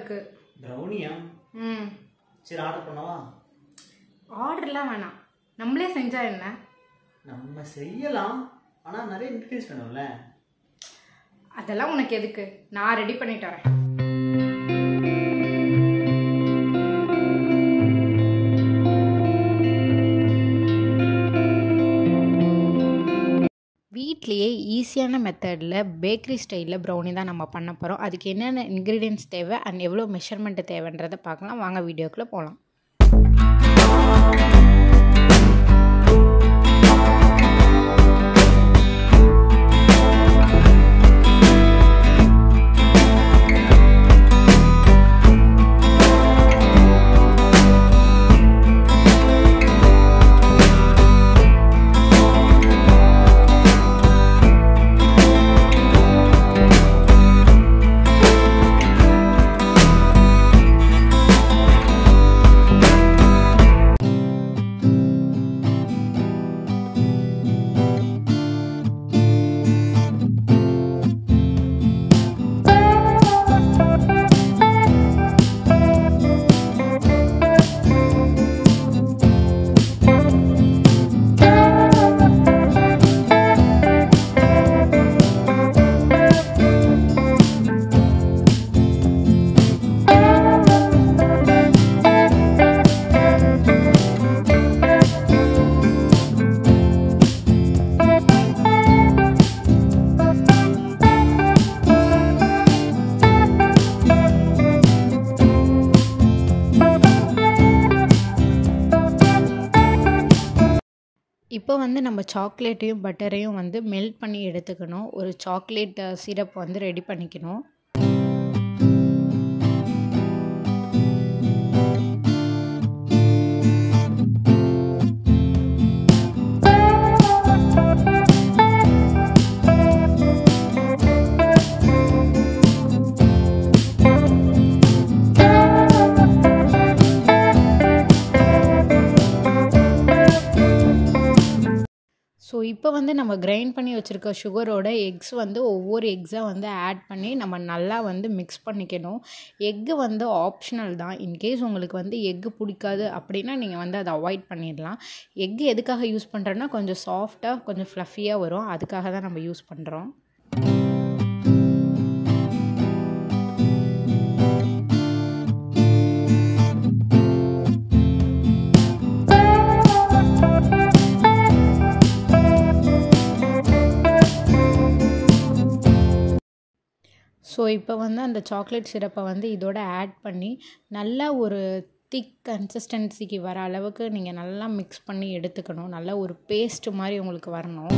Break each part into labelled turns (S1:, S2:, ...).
S1: இருக்கு.
S2: ப்ரௌனியா? சரி ஆர்டர் பண்ணவா?
S1: ஆர்டர்லாம் வேணாம், நம்மளே செஞ்சா என்ன?
S2: நம்ம செய்யலாம், ஆனால் நிறைய இன்க்ரீடியன்ஸ் வேணும்ல.
S1: அதெல்லாம் உனக்கு எதுக்கு, நான் ரெடி பண்ணிட்டு வரேன். வீட்லேயே ஈஸியான மெத்தடில் பேக்கரி ஸ்டைலில் ப்ரௌனி தான் நம்ம பண்ண போகிறோம். அதுக்கு என்னென்ன இன்க்ரீடியன்ட்ஸ் தேவை அண்ட் எவ்வளோ மெஷர்மெண்ட்டு தேவைன்றதை பார்க்கலாம். வாங்க வீடியோக்குள்ளே போகலாம். இப்போ வந்து நம்ம சாக்லேட்டையும் பட்டரையும் வந்து மெல்ட் பண்ணி எடுத்துக்கணும். ஒரு சாக்லேட் சிரப் வந்து ரெடி பண்ணிக்கணும். ஸோ இப்போ வந்து நம்ம கிரைண்ட் பண்ணி வச்சுருக்க சுகரோட எக்ஸ் வந்து ஒவ்வொரு எக்ஸாக வந்து ஆட் பண்ணி நம்ம நல்லா வந்து மிக்ஸ் பண்ணிக்கணும். எக்கு வந்து ஆப்ஷனல் தான். இன்கேஸ் உங்களுக்கு வந்து எக்கு பிடிக்காது அப்படின்னா நீங்கள் வந்து அதை அவாய்ட் பண்ணிடலாம். எக்கு எதுக்காக யூஸ் பண்ணுறோன்னா கொஞ்சம் சாஃப்டாக கொஞ்சம் ஃப்ளஃபியாக வரும், அதுக்காக தான் நம்ம யூஸ் பண்ணுறோம். ஸோ இப்போ வந்து அந்த சாக்லேட் சிரப்பை வந்து இதோட ஆட் பண்ணி நல்லா ஒரு திக் கன்சிஸ்டன்சிக்கு வர அளவுக்கு நீங்கள் நல்லா மிக்ஸ் பண்ணி எடுத்துக்கணும். நல்லா ஒரு பேஸ்ட் மாதிரி உங்களுக்கு வரணும்.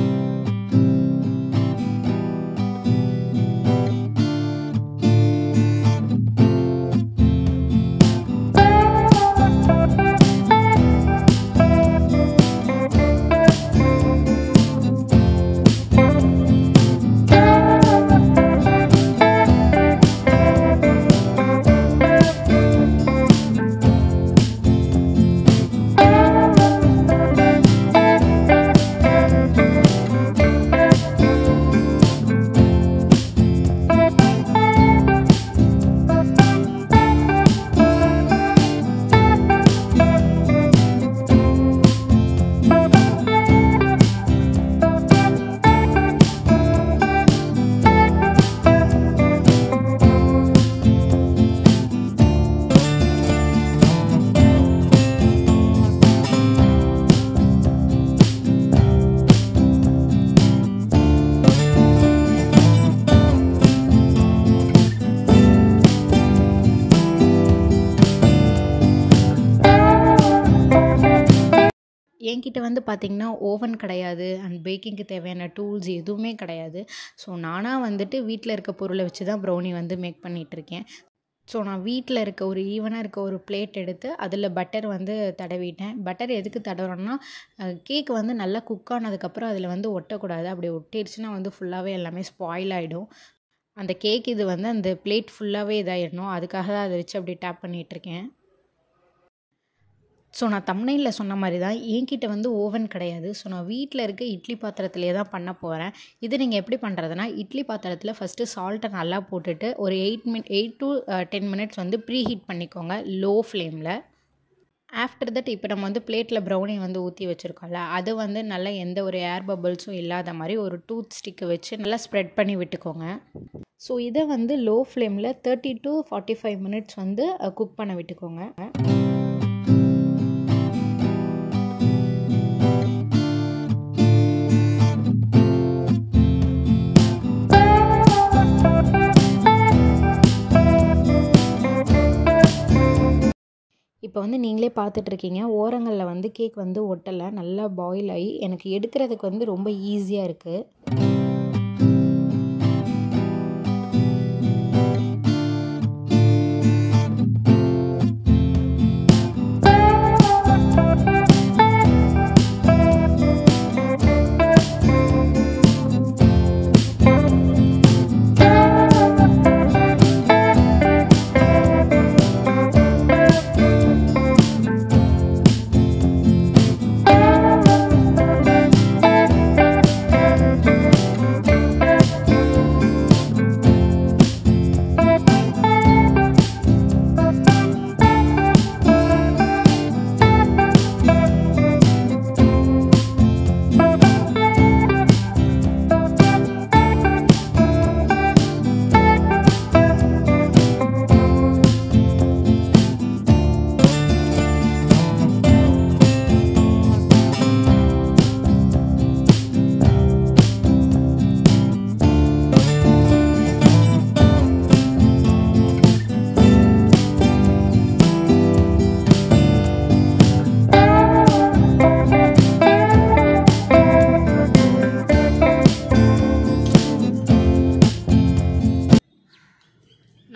S1: என்கிட்ட வந்து பார்த்திங்கன்னா ஓவன் கிடையாது அண்ட் பேக்கிங்க்கு தேவையான டூல்ஸ் எதுவுமே கிடையாது. ஸோ நானாக வந்துட்டு வீட்டில் இருக்க பொருளை வச்சு தான் ப்ரௌனி வந்து மேக் பண்ணிகிட்ருக்கேன். ஸோ நான் வீட்டில் இருக்க ஒரு ஈவனாக இருக்க ஒரு பிளேட் எடுத்து அதில் பட்டர் வந்து தடவிட்டேன். பட்டர் எதுக்கு தடவுறோன்னா கேக் வந்து நல்லா குக் ஆனதுக்கப்புறம் அதில் வந்து ஒட்டக்கூடாது. அப்படி ஒட்டிடுச்சுன்னா வந்து ஃபுல்லாகவே எல்லாமே ஸ்பாயில் ஆகிடும். அந்த கேக் இது வந்து அந்த பிளேட் ஃபுல்லாகவே இதாகிடணும். அதுக்காக தான் அதை வச்சு அப்படி டேப் பண்ணிகிட்ருக்கேன். ஸோ நான் தம்ப்நெயில்ல சொன்ன மாதிரி தான் என்கிட்ட வந்து ஓவன் கிடையாது. ஸோ நான் வீட்டில் இருக்க இட்லி பாத்திரத்திலே தான் பண்ண போகிறேன். இது நீங்கள் எப்படி பண்ணுறதுனா, இட்லி பாத்திரத்தில் ஃபஸ்ட்டு சால்ட்டை நல்லா போட்டுட்டு ஒரு 8 to 10 மினிட்ஸ் வந்து ப்ரீ ஹீட் பண்ணிக்கோங்க லோ ஃப்ளேமில். ஆஃப்டர் தட் இப்போ நம்ம வந்து பிளேட்டில் ப்ரௌனி வந்து ஊற்றி வச்சுருக்கோம்ல, அது வந்து நல்லா எந்த ஒரு ஏர் பபிள்ஸும் இல்லாத மாதிரி ஒரு டூத் ஸ்டிக்கை வச்சு நல்லா ஸ்ப்ரெட் பண்ணி விட்டுக்கோங்க. ஸோ இதை வந்து லோ ஃப்ளேமில் 30 to 45 மினிட்ஸ் வந்து குக் பண்ண விட்டுக்கோங்க. இப்போ வந்து நீங்களே பார்த்துட்ருக்கீங்க, ஓரங்களில் வந்து கேக் வந்து ஒட்டலை, நல்லா பாயில் ஆகி எனக்கு எடுக்கிறதுக்கு வந்து ரொம்ப ஈஸியாக இருக்குது.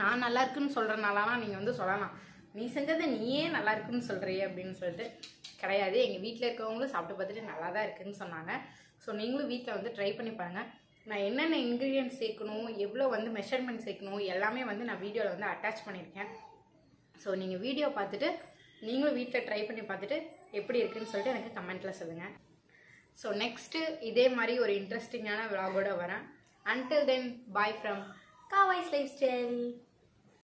S1: நான் நல்லா இருக்குன்னு சொல்கிறனாலாம் நீங்கள் வந்து சொல்லலாம், நீ செஞ்சதை நீயே நல்லா இருக்குன்னு சொல்கிறியே அப்படின்னு சொல்லிட்டு. கிடையாது, எங்கள் வீட்டில் இருக்கவங்களும் சாப்பிட்டு பார்த்துட்டு நல்லா தான் இருக்குதுன்னு சொன்னாங்க. ஸோ நீங்களும் வீட்டில் வந்து ட்ரை பண்ணி பாருங்கள். நான் என்னென்ன இன்க்ரீடியன்ட்ஸ் சேர்க்கணும், எவ்வளோ வந்து மெஷர்மெண்ட் சேர்க்கணும் எல்லாமே வந்து நான் வீடியோவில் வந்து அட்டாச் பண்ணியிருக்கேன். ஸோ நீங்கள் வீடியோ பார்த்துட்டு நீங்களும் வீட்டில் ட்ரை பண்ணி பார்த்துட்டு எப்படி இருக்குன்னு சொல்லிட்டு எனக்கு கமெண்ட்டில் சொல்லுங்கள். ஸோ நெக்ஸ்ட்டு இதே மாதிரி ஒரு இன்ட்ரெஸ்டிங்கான விலாகோட வரேன். Until then, bye from Kawai's Lifestyle.